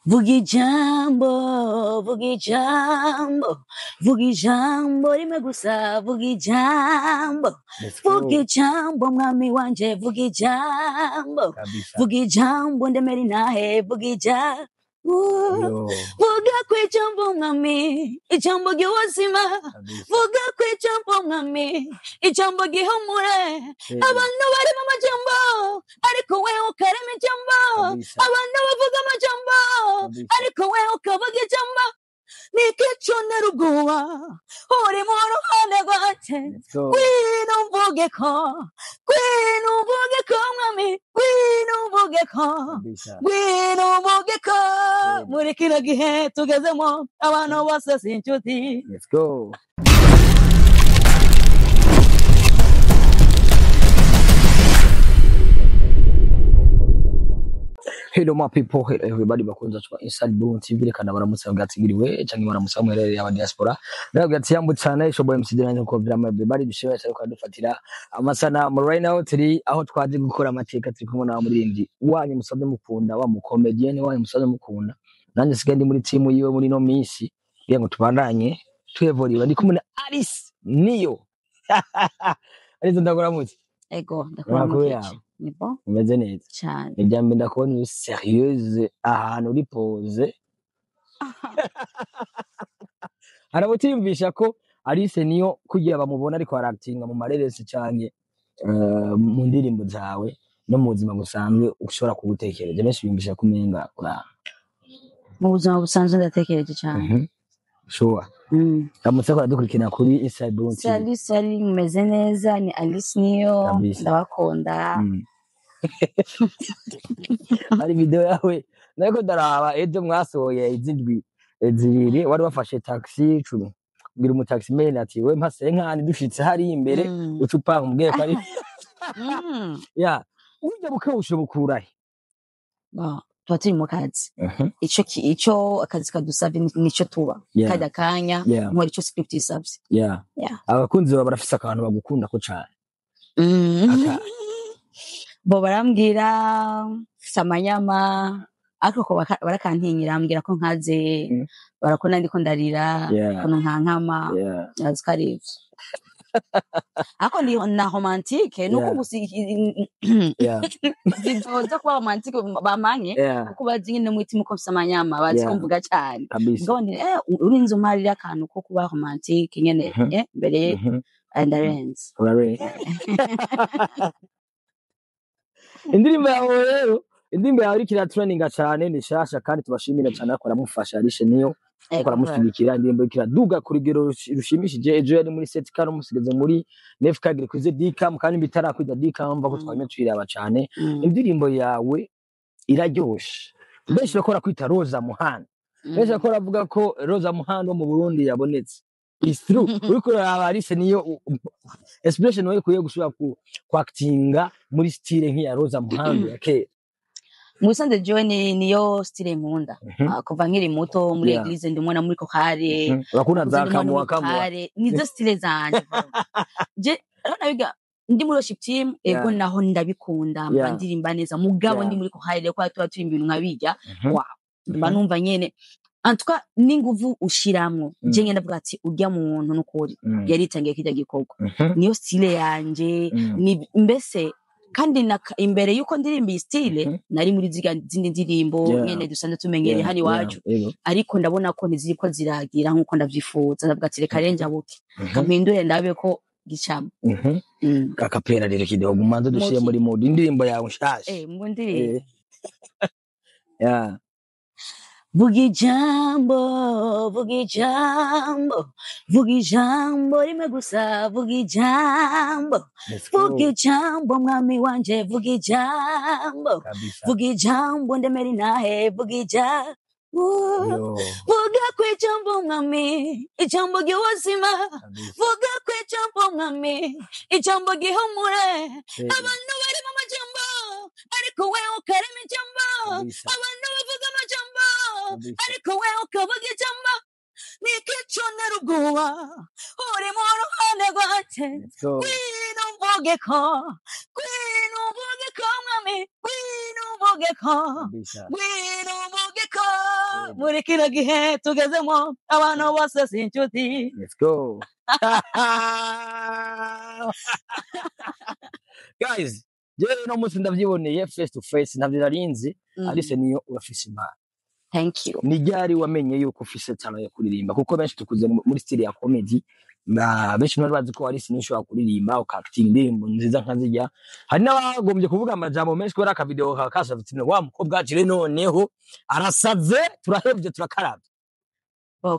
Vugijambo, Vugijambo, Vugijambo, limegusa Vugijambo, Vugijambo, mwami wanje Vugijambo, Vugijambo, ndemeri nahe Vugijambo. Vuga kwijambo mwami, ijambo giwazima. Vuga kwijambo mwami, ijambo gihumure. Abantu bari mu majambo, ariko wewe ukarema ijambo. Abantu bavuga amajambo, ariko wewe ukavuga ijambo. Nikichonera ubwoba, uri mu ruhande rwanje. Ngwino mvugeko, ngwino mvugeko mwami, ngwino mvugeko, ngwino mvugeko. Muri kino gihe tugezemo, abantu bose si inshuti. Let's go. Hello my people, hello everybody bakunza twa Inside Burundi TV kana baramutse bagatsigiriwe canke baramutse bamwerere aba diaspora. Nagati yambutsana ishoboye msidira nko vyama everybody bishobora cyane ko dufatira amasana mu right now turi aho twaje gukora amateka turi kumwe na murindi wanyu musabye mukunda wa mu comedian wanyu musabye mukunda nanje sigende muri team yiwe muri no minsi biye ngo tubandanye twevoriwe ndi kumwe na Alice Niyo. Alice ndagoramutse. Ego ndakuramutse. Nipo umeze neza cyane ibyambe ndakubona uri serieuse ahantu uri pose. Arabutiyumvisha ko Alice Niyo kugira bamubona ariko aractinga mu mareresi cyane mu ndirimbo zawe no mu buzima busanzwe ushobora kugutekereza benshi biyumvisha kumenga ura mu buzima busanzwe ndatekereje cyane. Sure. Amutse ko dukurikina kuri Inside Burundi. Alice ari meze neza ni Alice Niyo ndabakunda. Ari video yawe nako daraba ejo mwasohoye izindwi zibiri wari wafashe taxi 10 kugira mu taxi man ati we mpase nkani dushitse hari imbere ucupa umubwiye ko ari ya uje bukawushe bukurahe twatiri mu kazi ico akazi kadusavye nico tuba kada kanya nkora ico script isavye abakunzi barafise akantu bagukunda ko cyane bo barambwira samanyama ariko barakantinyira ambwira ko nkaze barakona ndiko ndarira kono nkankama azikari ako ndi na romantique nuko gusi zizoza kwa romantique bamanye kuko bazinye mutima ko samanyama bazi kumvuga cyane ngone urinzo marira akantu ko kuba romantique nyene mbere Andarenz. Indirimbo yawe rero indirimbo yawe irikira traininga cyane ni shasha kandi tubashimira cyane akora mufasha Alice Niyo akora mushyigikira indirimbo irikira duga kuri gero rushimishije ejo yari muri set kandi musigeze muri nef kagire kwize dikam kandi bitarakwida dikam mva ko twamye twiraba cyane indirimbo yawe iraryoshe benshi bakora kwita Roza Muhanda benshi bakora avuga ko Roza Muhanda mu Burundi yabonetse. It's true. Uriko Alice Niyo expression wawe kuye gusubira ku actinga muri style nk'iya Roza Muhanda yake. Musande Joe niyo style nkunda. Kuva nkiri muto muri eglise ndimona muri kohare. Bakuna zakamwa kamwa. Nizo style zanje. Je nabiga ndi muri worship team ego naho ndabikunda mbandirimba neza mugabo ndi muri kohare ko turi ibintu nkabijya. Wow. Mbanumva nyene antuka ninguvu ushiramwo je ngenda vuga ati urya muntu nukuri yaritangiye kijya gikorwa niyo style yanje ni mbese kandi imbere yuko ndirimba style nari muri zindi ndirimbo nyene dusanzwe tumenyere hani wacu ariko ndabona ko ntiziko ziragira nkuko ndavyifuza ndavuga ati reka renja buke kampindure ndabe ko gicamo kakapera rero kidogo umanze dushiye muri mode indirimbo yawe nshasha mu ndirimbo Vugijambo, Vugijambo, limegusa Vugijambo, Vugijambo, mwami wanje Vugijambo, Vugijambo, ndemeri nahe Vugijambo. Vuga kwijambo mwami, ijambo giwazima. Vuga kwijambo mwami, ijambo gihumure. Abantu bari mu majambo, ariko wewe ukarema ijambo. Abantu bavuga amajambo, ariko wewe ukavuga ijambo. Nikichonera ubwoba, uri mu ruhande rwanje. Ngwino mvugeko, ngwino mvugeko mwami, ngwino mvugeko, ngwino mvugeko. muri kino gihe tugezemo abantu bose sincuti. Let's go. Guys, jewe no munsi ndavyiboneye face to face ntavyo narinzi Alice niyo urafise Imana. Thank you. Ni ryari wamenye yuko ufise talent yo kuririmba kuko benshi tukuze muri style ya comedy benshi nari bazi ko Alice nishobora kuririmba ukacting indirimbo nziza nkazijya hari n'abagombye kuvuga amajambo menshi kubera aka video kakashavutse wa mukobwa jire noneho arasaze turahebye turakarabye.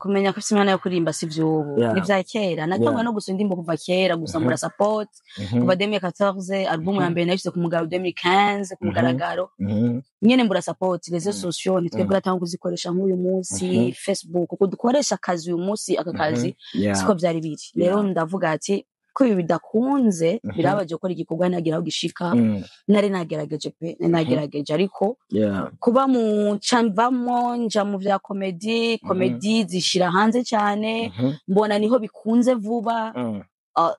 Kumenya ko Imana yo kurimba sivyo ubu ni vya kera natongwa no gusa indimbo kuva kera gusa mura support kuva 2014 album ya mbere nashyize ku mugaragaro 2015 ku mugaragaro nyene mbura support les réseaux sociaux nitwebwe atanga kuzikoresha nk'uyu munsi Facebook kuko dukoresha akazi uyu munsi aka kazi siko byari biri rero ndavuga ati ko ibi bidakunze birabaje gukora igikorwa nagira aho gishika nari nagerageje pe nagerageje ariko kuba mu canvamo nja mu vya comedy zishira hanze cyane mbona niho bikunze vuba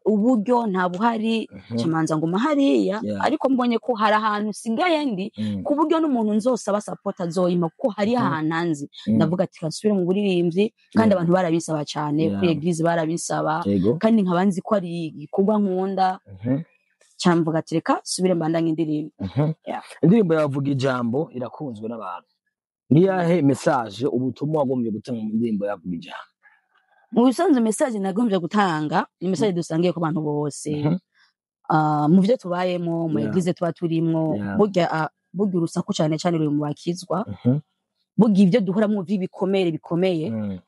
uburyo nta buhari kimanza ngo mahariya ariko mbonye ko hari ahantu sigaye ndi ku buryo n'umuntu nzosaba support azoyima ko hari ahantu hanze ndavuga ati kasubire mu buririmbyi kandi abantu barabisaba cyane kuri eglise barabisaba kandi nkabanzi ko ari igikorwa nkunda cyamvuga ati reka subire mbandanye indirimbo indirimbo yavuga ijambo irakunzwe n'abantu niyahe message ubutumwa wagombye gutanga mu ndirimbo yavuga ijambo mu bisanzwe message nagombye gutanga ni message dusangiye ku bantu bose mu byo tubayemo mu eglise tuba turimo burya urusaku cyane cyane ruri mu bakizwa burya ibyo duhora mu bikomeye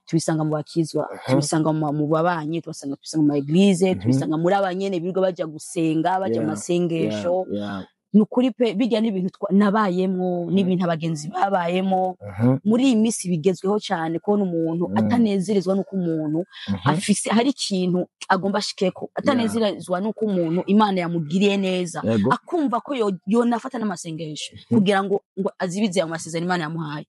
tubisanga mu bakizwa tubisanga mu babanyi tubisanga mu eglise tubisanga muri abanyene birirwa bajya gusenga bajya mu masengesho nukuri pe bijya n'ibintu nabayemo n'ibintu abagenzi babayemo muri iyi misi bigezweho cyane ko n'umuntu atanezerezwa nuko umuntu afise hari ikintu agomba shikeko atanezerezwa nuko umuntu Imana yamugiriye neza akumva ko yo nafata n'amasengesho kugira ngo azibize amasezerano Imana yamuhaye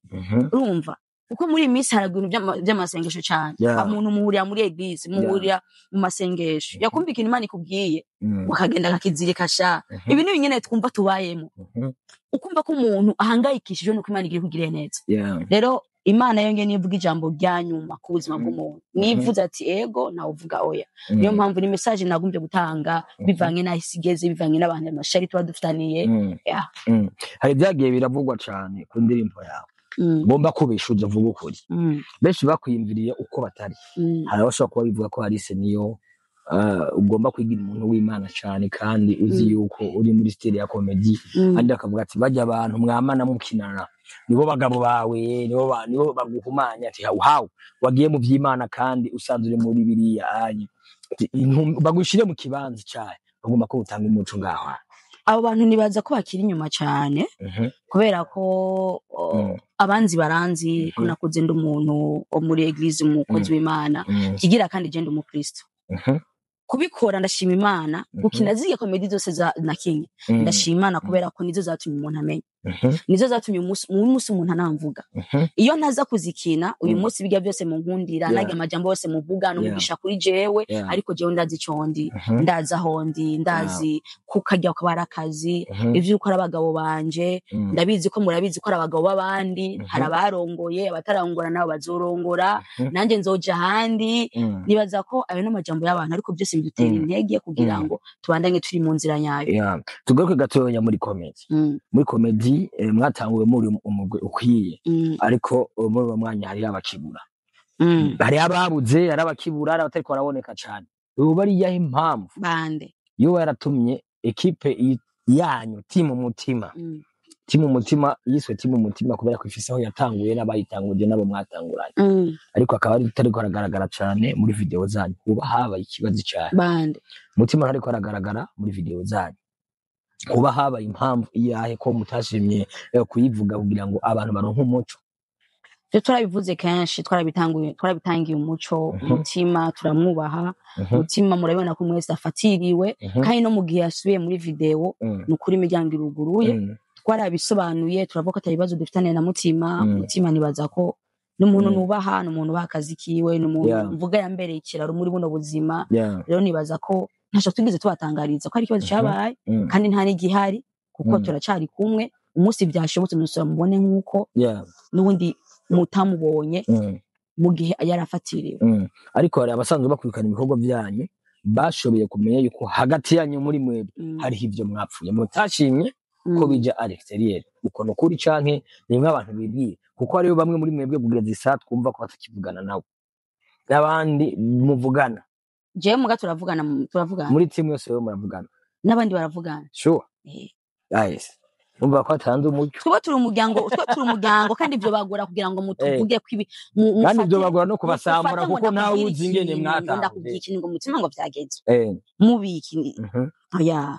urumva uko muri iyi misi hari ibintu by'amasengesho cyane umuntu muhurira muri eglise muhurira mu masengesho yakumva ikintu Imana ikubwiye ukagenda akakizirika sha ibi ni nyene twumva tubayemo ukumva ko umuntu ahangayikishije nuko Imana igiye kugirira neza rero Imana yongeye nivuga ijambo ryanyuma ku buzima bw'umuntu nivuze ati ego nawe uvuga oya niyo mpamvu ni message nagumbye gutanga bivanye na isigeze bivanye n'abantu amashari tuba dufitaniye hari byagiye biravugwa cyane ku ndirimbo yawe ngomba kubishuza vuga ukuri benshi bakwiyumviriye uko batari hari abashaka kuba bivuga ko Alice niyo ugomba kwigira umuntu w'Imana cyane kandi uzi yuko uri muri style ya comedy andi akavuga ati bajya abantu mwamana mukinana nibo bagabo bawe nibo baguhumanya ati hawo wagiye mu by'Imana kandi usanzwe uri muri biriya anye bagushire mu kibanza cyaye bagomba ko utanga umuco ngaho abo bantu nibaza ko bakiri inyuma cyane kubera ko abanzi baranzi ko nakuze ndi umuntu wo muri eglise umukozi w'Imana kigira kandi je ndi umukristo kubikora ndashima Imana gukina ziye comedy zose za nakinye ndashima Imana kubera ko nizo zatumye umuntu amenya nizo zatumye umunsi umuntu anamvuga iyo ntaza kuzikina uyu munsi bijya byose mu nkundira nage amajambo yose muvuga no mugisha kuri jewe ariko jewe ndazi condi ndaza hondi ndazi kukajya ukabara akazi ivyo ukora abagabo banje ndabizi ko murabizi ko abagabo babandi harabarongoye abatarangora nabo bazorongora nanje nzoja handi nibaza ko ayo no majambo y'abantu ariko byose bidutera intege kugira ngo tubandanye turi mu nzira nyayo tugaruke gatoya muri comedy mwatanguwe muri umugwe ukwiye ariko muri uwo mwanya hari abakibura hari ababuze ari abakibura ari abatariko baraboneka cyane ubu bari yahe impamvu bande yo yaratumye equipe yanyu timu mutima yiswe timu mutima kubera ko ifise aho yatanguye n'abayitanguje nabo mwatanguranye ariko akaba ari tariko aragaragara cyane muri video zanyu uba haba ikibazo cyane bande mutima ariko aragaragara muri video zanyu kuba haba impamvu iyahe ko mutashimye kuyivuga kugira ngo abantu baronke umuco byo turabivuze kenshi twarabitangiye umuco mutima turamwubaha mutima murabibona ko mwese afatiriwe kandi no mu gihe yasubiye muri video nukuri imiryango iruguruye twarabisobanuye turavuga ko atabibazo dufitane na mutima nibaza ko n'umuntu nubaha n'umuntu bakazi kiwe n'umuntu mvuga yambereye ikiraro muri buno buzima rero nibaza ko ntasho tugize tubatangariza ko ari ikibazo cyabaye kandi nta n'igihari kuko turacari kumwe umunsi byashobotse musura mubone nkuko n'ubundi mutamubonye mu gihe yarafatiriwe ariko hari abasanzwe bakurikirana ibikorwa byanyu bashoboye kumenya yuko hagati yanyu muri mwebwe hariho ibyo mwapfuye mutashimye ko bija à l'extérieur uko no kuri canke nimwe abantu bibwiye kuko hariyo bamwe muri mwebwe kugeza isa twumva ko batakivugana nawe n'abandi muvugana je muga turavugana muri timu yose yo muravugana n'abandi baravugana sure yes umva ko atanze umucyo tuba turi umuryango kandi ibyo bagora kugira ngo mutuvuge kwibi kandi ibyo bagora no kubasambura kuko nta wuzi ingene mwata ndakubwira ikintu ngo mutima ngo byagenze mubiki aya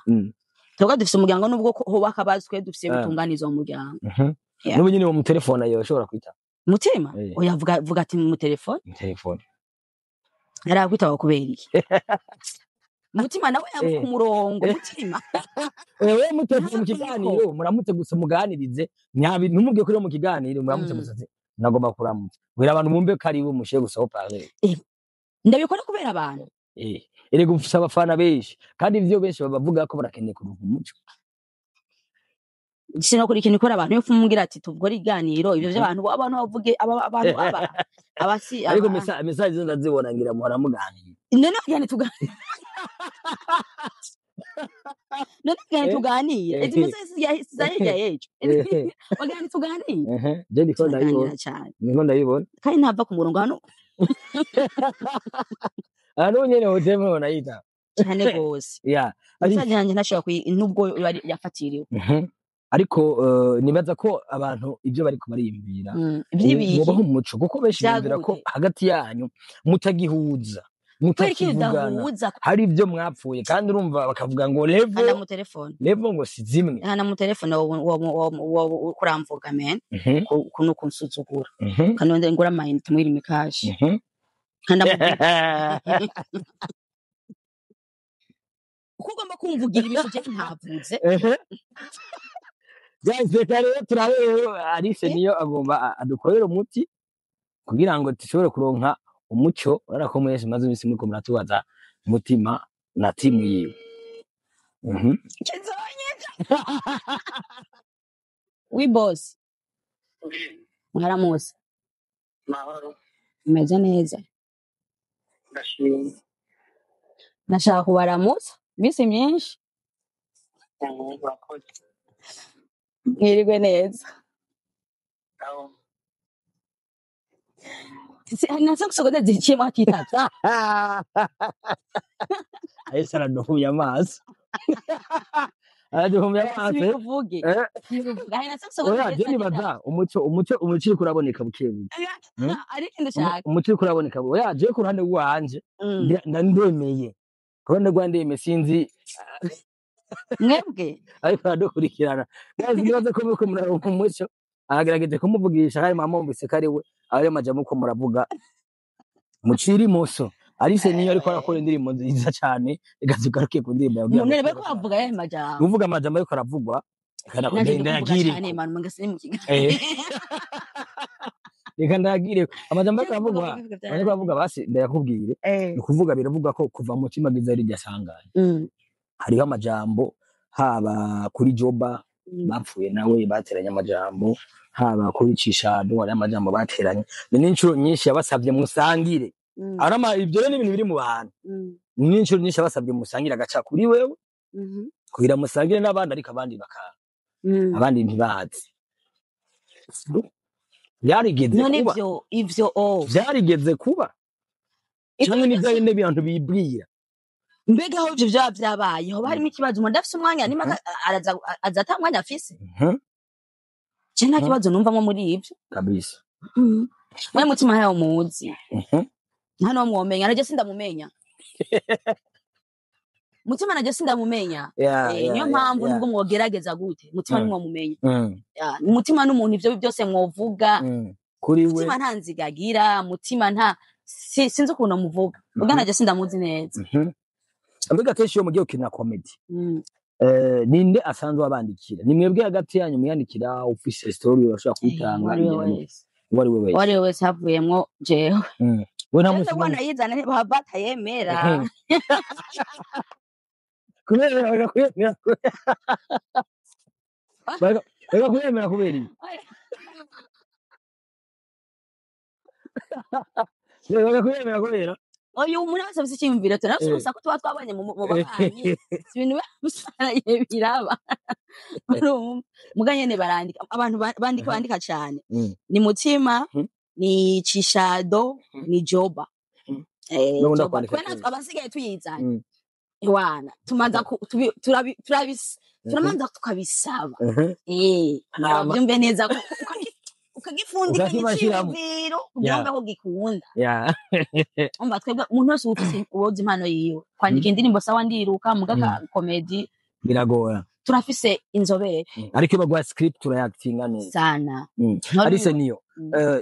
Toga dufise umuryango nubwo ho bakabazwe dufise bitunganizo mu muryango. Nubu nyine mu telefone ayo ushobora kwita. Mutima? Oya vuga ati mu telefone? Telefone. Era kwita kubera iki? Mutima nawe yavuka umurongo mutima. Wewe muteze mu kiganiro muramutse gusa muganirize nyabi numubwiye kuri mu kiganiro muramutse gusa nagomba kuramutse. Wera abantu mumbe karibu mushiye gusa opare. Ndabikora kubera abantu. Erega ufise abafana benshi kandi ivyo benshi bavuga ko barakeneye kuruha umuco sino kuri ikintu ikora abantu yo fumbwira ati tuvugora iganiro ivyo by'abantu bavuge abantu abasi ariko message zo ndazibona ngira muhora muganira none yani tuganira none yani tuganira eti message zaje yejo bagani tuganira je ndiko ndayibona niko ndayibona kandi ntava ku murongo hano ano nyene hotema onayita cyane gose message yanje ntashobora nubwo yafatiriwe ariko nibaza ko abantu ibyo bariko bariyumvira mubaho umuco kuko benshi bumvira ko hagati yanyu mutagihuza mutakivugana hari ibyo mwapfuye kandi urumva bakavuga ngo level ngo si zimwe hana mu telefone wo kuramvuga men kuno kunsuzugura kanonde ngura mind tumwiri mikashi uko ugomba kumvugira ibintu bye ntavuze rero turarero Alice niyo agomba adukorera umuti kugira ngo dushobore kuronka umuco urakomeye maze bisi muri ko muratubaza mutima na timu yiwe we boss mwaramusa meze neza nashaka kubaramutsa bisi myinshi mwiriwe neza nasa kusogoza zichema atitata ayisara ndohumye amaso araduhumye amaso uvuge oya je nibaza umuco kuraboneka bukebuke ariko ndashaka umuco kuraboneka oya je ku ruhande rwanje ndandemeye ku ruhande rwandeme sinzi mwebwe ariko aradukurikirana gazi nibaza ko muko muraronka umuco agerageje kumuvugisha kandi mama mbise kari we ari majamo ko muravuga muciri moso Alice niyo ariko arakora indirimbo nziza cyane igazigaruke ku ndirimbo yavuga none beko bavuga ya majamo uvuga amajamo ariko aravugwa kana kugenda yagire cyane manu mangase mu kiganiro reka ndagire amajamo ariko aravugwa ariko avuga basi ndayakubwire ukuvuga biravuga ko kuva mu mutima giza ari ryasanganye hariho amajambo haba kuri Joba bapfuye nawe bateranye amajambo haba kuri Cishado wari amajambo bateranye n'incuro nyinshi yabasabye musangire arama ibyo rero ibintu biri mu bantu n'incuro nyinshi yabasabye musangire agaca kuri wewe kugira musangire n'abandi ariko abandi bakara abandi ntibazi yarigeze kuba none ivyo byarigeze kuba cyane n'ibyo n'ibintu bibwira mbega aho ivyo byabayeho barimo ikibazo umuntu afise umwanya nima aza atamwanya afise je nta kibazo numvamo muri ivyo kabisa mwe mutima yawo muzi hano mwomenya naje sindamumenya mutima naje sindamumenya niyo mpamvu nubwo mwogerageza gute mutima nimwo mumenya mutima n'umuntu ivyo byose mwovuga kuri we mutima nta nzigagira mutima nta sinzi ukuntu muvuga ubwo naje sindamuzi neza Ambega kenshi yo mugiye ukina comedy ninde asanzwe abandikira ni mwebwe hagati yanyu muyandikira office story urashaka kwitanga wari wese havuyemwo jewe we nta musi bwana yizana ne bata yemera kubera kwemera kubera bakakwemera kubera uyu umuntu wese afise icyiyumviro tunavyo gusa ko tuba twabonye mu babanyi ibintu bisaraye biraba muga nyene barandika abantu bandika cyane ni Mutima ni Chishado ni Joba Joba abasigaye tuyizanye wana tumanza turamanza tukabisaba byumve neza ukagifundika igiciro kugira ngo gikunda umva twebwe umuntu wese ufite uwoza impano yiwe kwandika indirimbo sawa ndiruka muga comedy biragora turafise inzobere ariko bagwa script turayactinga neza sana Alice niyo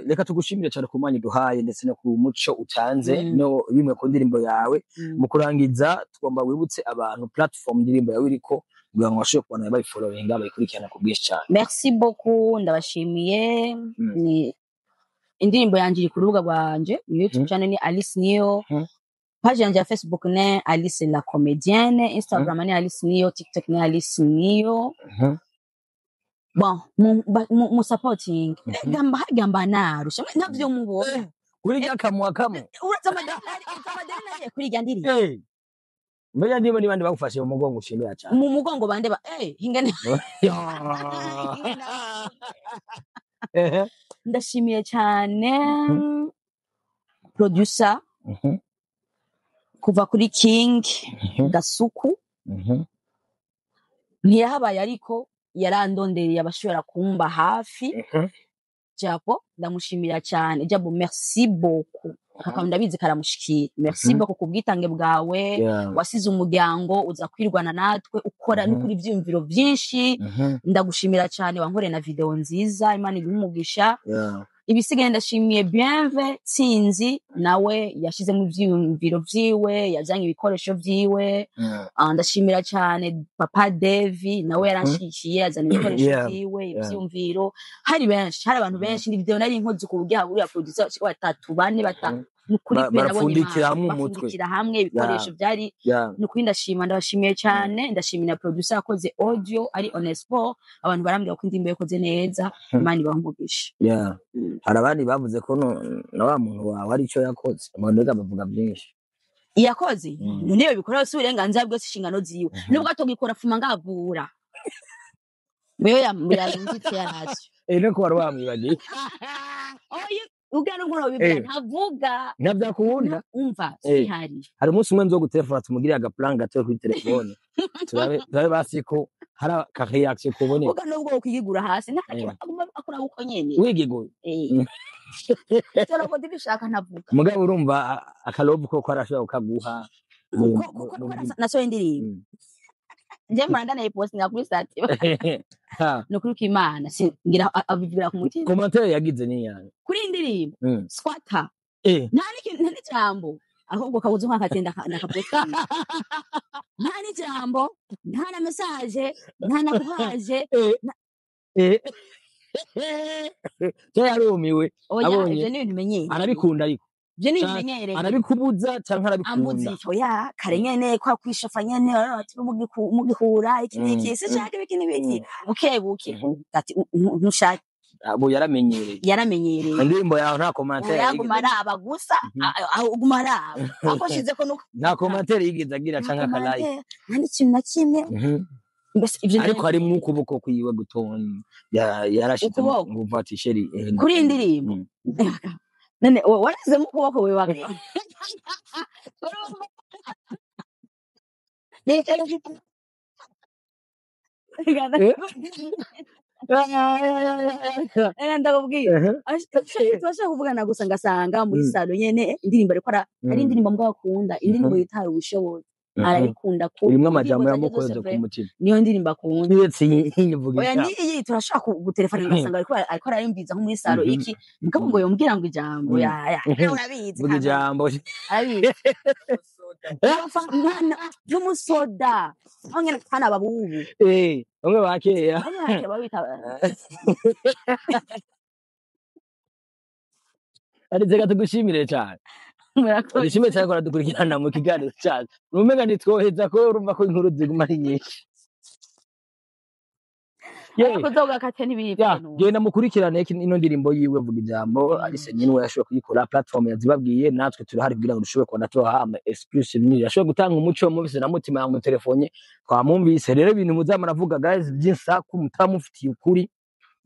reka tugushimire cyane ku mwanya duhaye ndetse no ku muco utanze no bimwe ku ndirimbo yawe mu kurangiza tugomba wibutse abantu platform ndirimbo yawe iriko kugira ngo bashobore kubana bayifollowinga bayikurikirana ku bwinshi cyane. Merci beaucoup ndabashimiye ni indirimbo yanje iri ku rubuga rwanje YouTube channel ni Alice Niyo page yanje ya Facebook ni Alice la comédienne, Instagram ni Alice Niyo, TikTok ni Alice Niyo. Bon mu supporting gamba narusha navyo mubona kuri yakamwa kamwe uraza amadeni kuri gandiri Mbega ndibo nibandi bagufashe mu mugongo ushimira cyane. Mu mugongo bande ba hingane. Ndashimiye cyane producer kuva kuri King Gasuku ntiyahabaye ariko yarandondereye abashobora kumba hafi Japo ndamushimira cyane Jabo merci beaucoup akanda bizi karamushikira merci beaucoup kubwitange bwawe wasize umuryango uza kwirwana natwe ukora n'ukuri ivyumviro byinshi ndagushimira cyane wankore na video nziza Imana ibumugisha ibisigaye ndashimiye Bienve Tsinzi nawe yashize mu vyumviro vyiwe yazanye ibikoresho vyiwe ndashimira cyane Papa Devi nawe yaranshikiye yazana ibikoresho vyiwe ivyumviro hari abantu benshi video nari inkozi ku buryo haburi ya producer batatu bane batatu nukuri barafundikira mu mutwe hamwe ibikoresho byari nukuri ndabashimiye cyane ndashimira producer yakoze audio ari Onespo abantu barambira ko indimbo yakoze neza Imana ibahumugisha hari abandi bavuze ko na wa muntu wawe ari cyo yakoze amandega bavuga byinshi yakoze niyo bikora se uburenganzira bwose ishingano ziwe nubwo atogikora fuma ngavura meyo yambirangitse yaraje no ko warwamwibagiye ugana ngoro bibya ntavuga ntabyakunda umva sihari hari umunsi umwe nzo gutelefona tumugiriye agaplan gato kuri telefone turabe basiko hari ka reaction kubone ugana ubwo ukigigura hasi akora uko nyene wigiguye cyaro ko dibishaka ntavuga mugabo urumva akalobu ko arashobora ukaguha naso indirimbo nje muranda na posting kuri stat no kuri Imana ngira abivugira ku mutima commentaire yagize ni yani kuri indirimbo squatter nta n'ijambo ahubwo kabuze nkakatenda nakaposta nta n'ijambo nta na message nta na kuhaje yarumiwe abonye ibyo ni ibintu menyeye arabikunda ariko byo ni ibimenyere arabikubuza cyangwa arabikunda oya kare nyene kwa kwishafa nyene ati mugihura iki niki se cyake bikini biki buke ati ntushaka abo yaramenyereye indirimbo yawe nta commentaire yagumara abagusa agumara akoshize ko nta commentaire yigize agira cyangwa akalaye nandi kintu na kimwe ariko hari mu kuboko kwiwe gutonyi yarashitse nguva ati sheri kuri indirimbo nene waraze mu kuboko we wage ndakubwira twashaka kuvugana gusa ngasanga muri salo nyene indirimbo ariko ari indirimbo mbwakunda indirimbo yitaye ubushobozi arabikunda ko urimwe amajambo yamukoze ku mutima niyo ndirimbo akunda ndetse yivuga oya niyi turashaka gutelefona ngasanga ariko arayumviza nko muri salo iki mugabo ngo yombwira ngo ijambo ya urabizi vuga ijambo arabizi n'umusoda bamwe kana babubu bamwe bakeya ariko tugushimire cyane Nishime cyane ko dukurikirana mu kiganiro cyacu. Numega nitwoheza ko urumva ko inkuru ziguma ari nyinshi. kuzoga kate n'ibintu genda mukurikirane ino ndirimbo yiwe vuga ijambo Alice nyine yashoboye kuyikora platform yazibabwiye natwe turahari kugira ngo dushobore kubona tuha ama exclusive ni yashoboye gutanga umuco mubise na mutima ya mu telefone twamumvise rero ibintu muzamara vuga guys byinsaku mutamufitiye ukuri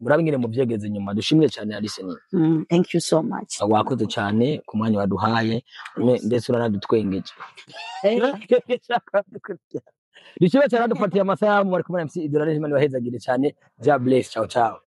murabingire mu byegeze nyuma dushimire cyane Alice nyine thank you so much wakoze cyane ku mwanya waduhaye ndetse uranadutwengeje Rishiba cyane dufatiye amasaha muri kumwe na MC Idolari Imana bahezagire cyane ja bless ciao ciao